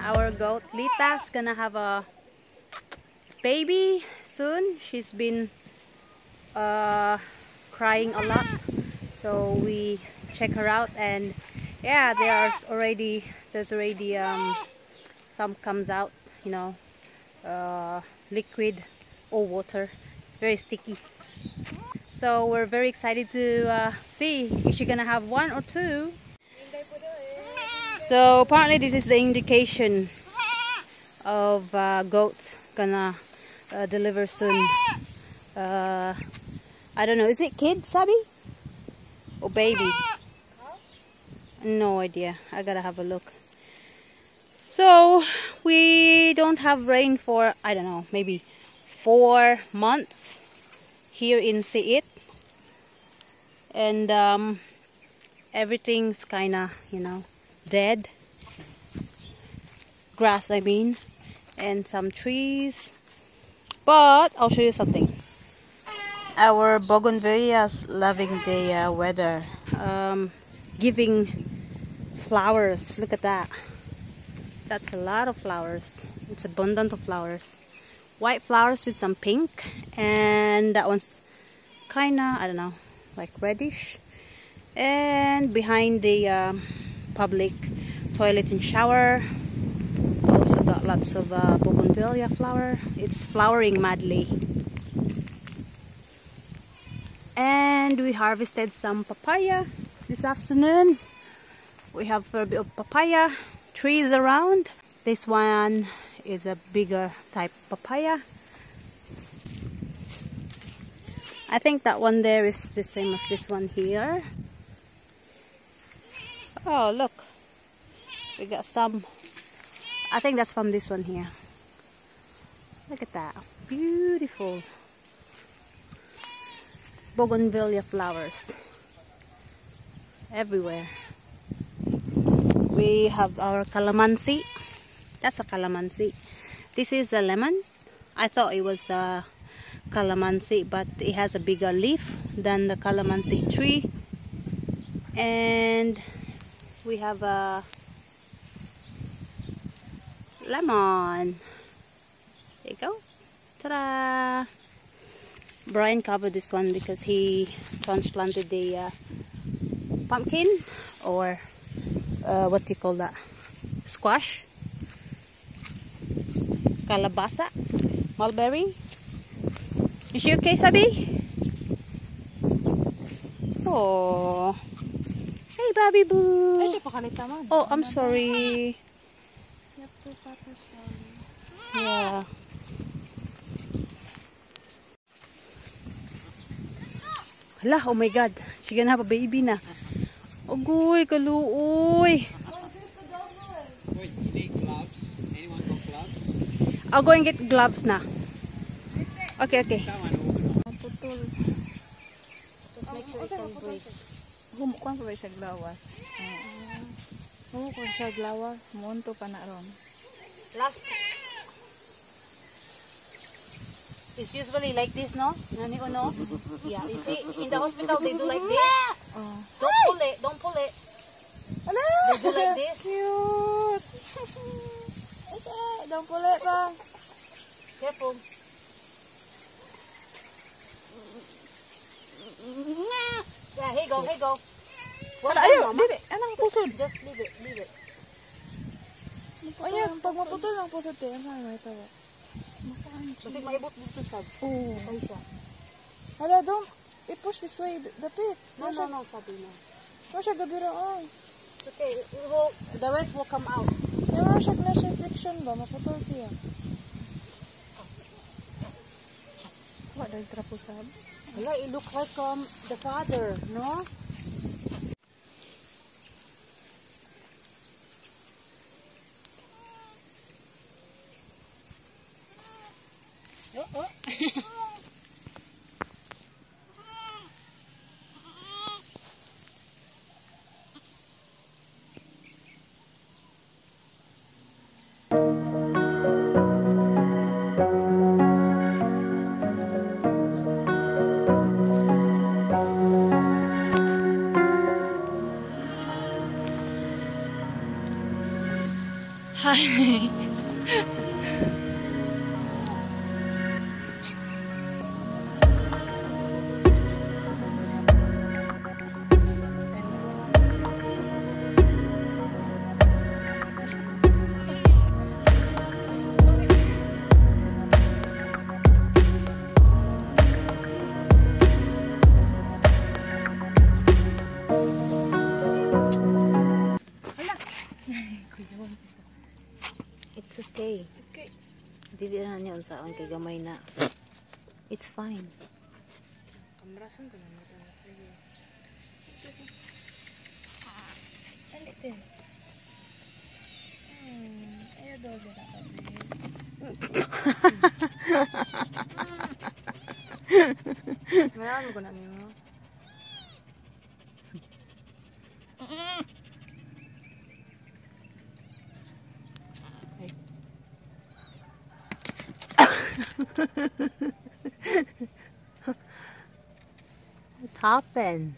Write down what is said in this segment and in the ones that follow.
Our goat Lita's gonna have a baby soon. She's been crying a lot, so we check her out, and yeah, there's already some comes out, you know, liquid or water, very sticky. So we're very excited to see if she's gonna have one or two. So apparently this is the indication of goats gonna deliver soon. I don't know, is it kid, Sabi? Or baby? No idea, I gotta have a look. So we don't have rain for, I don't know, maybe 4 months here in Siit, and everything's kinda, you know, dead. Grass, I mean, and some trees. But I'll show you something. Our bougainvilleas loving the weather, giving flowers. Look at that. That's a lot of flowers. It's abundant of flowers. White flowers with some pink, and that one's kinda, I don't know, like reddish. And behind the public toilet and shower, also got lots of bougainvillea flower. It's flowering madly. And we harvested some papaya this afternoon. We have a bit of papaya trees around. This one is a bigger type papaya. I think that one there is the same as this one here. Oh, look, we got some. I think that's from this one here. Look at that, beautiful bougainvillea flowers everywhere. We have our calamansi. That's a calamansi. This is a lemon. I thought it was a calamansi, but it has a bigger leaf than the calamansi tree. And we have a lemon. There you go. Ta-da! Brian covered this one because he transplanted the pumpkin, or what do you call that? Squash? Kalabasa? Mulberry? Is she okay, Sabi? Oh. Hey, Baby Boo. Oh, I'm sorry. Yeah. Hala, oh my God. She's gonna have a baby na. Ogoy, kaluoy. Wait, you need gloves? Anyone got gloves? I'll go and get gloves na. Okay, okay. Putol. Just make sure it's on break. Humukuan pa ba siya glawas? Humukuan siya glawas. Monto pa na ron. Last. It's usually like this, no? Nani no? Yeah, you see, in the hospital they do like this. Don't pull it, don't pull it. They do like this. Cute. Don't pull it pa. Careful. Yeah, here you go, here you go. What Ano, ayaw, dili. Anong pusod? Just leave it, leave it. Ayan, pag maputol ang pusod tayo, ano may tawa. Kasi maibot dito sad. Oo. Ay siya. Hala, don't i-push this way. Dapit. No, sabi na. Ano siya gabiraan? It's okay, the rest will come out. Yung mga siya na siya friction ba? Maputol siya. What, dahil trapusab? Wala, it look like the father, no? Oh. Hi. niya unsaon kay gamay na. It's fine. Kamrasan ko naman sa sige. Ano din? Ayo daw dito kami. Marami ko na mo. What happened?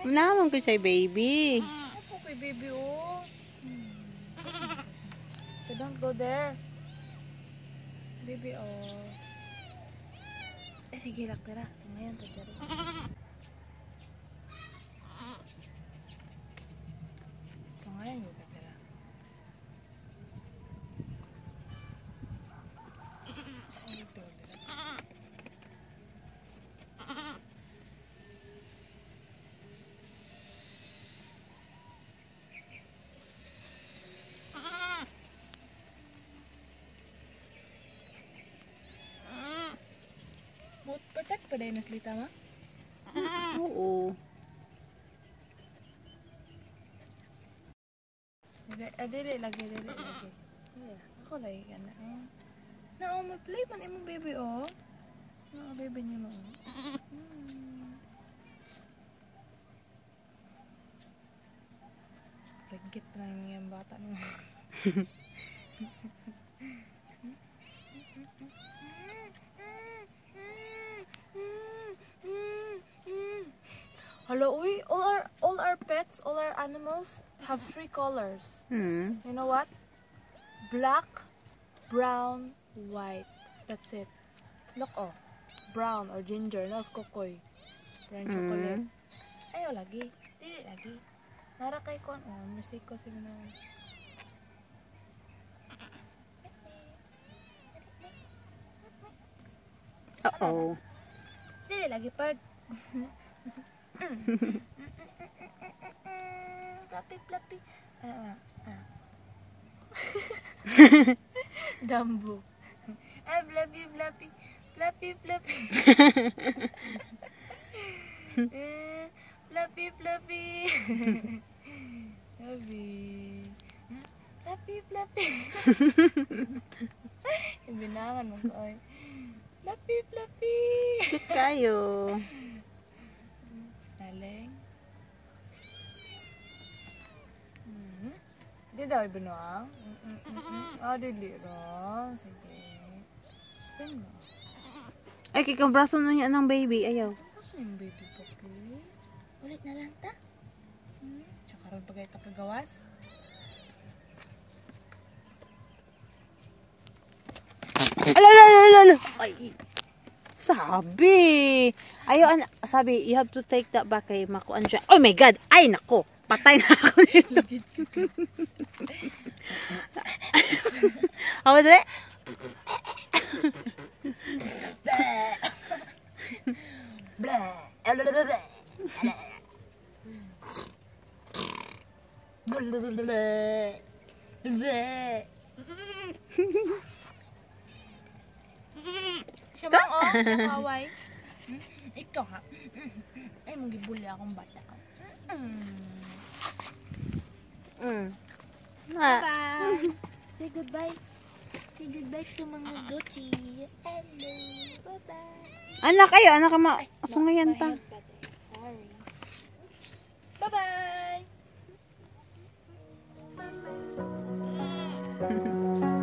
Naman ko siya, baby. Ako kay baby oh. So don't go there. Baby oh. Sige tira. So ngayon to tira. So ngayon yung tira. Sige to tira. Protect pa din naslita ma? Oo. Dili lagi. Ako lagi ka na. Na ma-play man imo baby oh. Na baby niya mo. Regit na yung bata niyo. Hello, all our pets, all our animals have 3 colors. Hmm. You know what? Black, brown, white. That's it. Look oh, brown or ginger. No, kokoy. Brown chocolate. Ayaw lagi. Dili lagi. Nara kay kon oh, music ko sila na. Uh-oh. Dili lagi part. Fluffy. Dumbo. Fluffy. Fluffy. Fluffy. Ibinangan mo ko ay. Fluffy. Cute kayo. Daling. Di daw ibinuang? Dili ron. Sige. Pino. Ay, kikabraso na niya ng baby. Ayaw. Kasi yung baby puppy. Ulit na lang ta. Tsaka ron pagay ta kagawas. Alala. Ay. Sabi. Ayaw, sabi, you have to take that back kay makuan siya. Oh my God. Ay, nako. Patay na ako nito. How was it? Siya bang kaway? Ikaw ha? Ay, mong gibuli akong bata ka. Bye! Say goodbye. Say goodbye to mga gochi. Hello. Bye-bye. Anak kayo, anak ka ma. Asungayan ta. Sorry. Bye-bye. Bye-bye.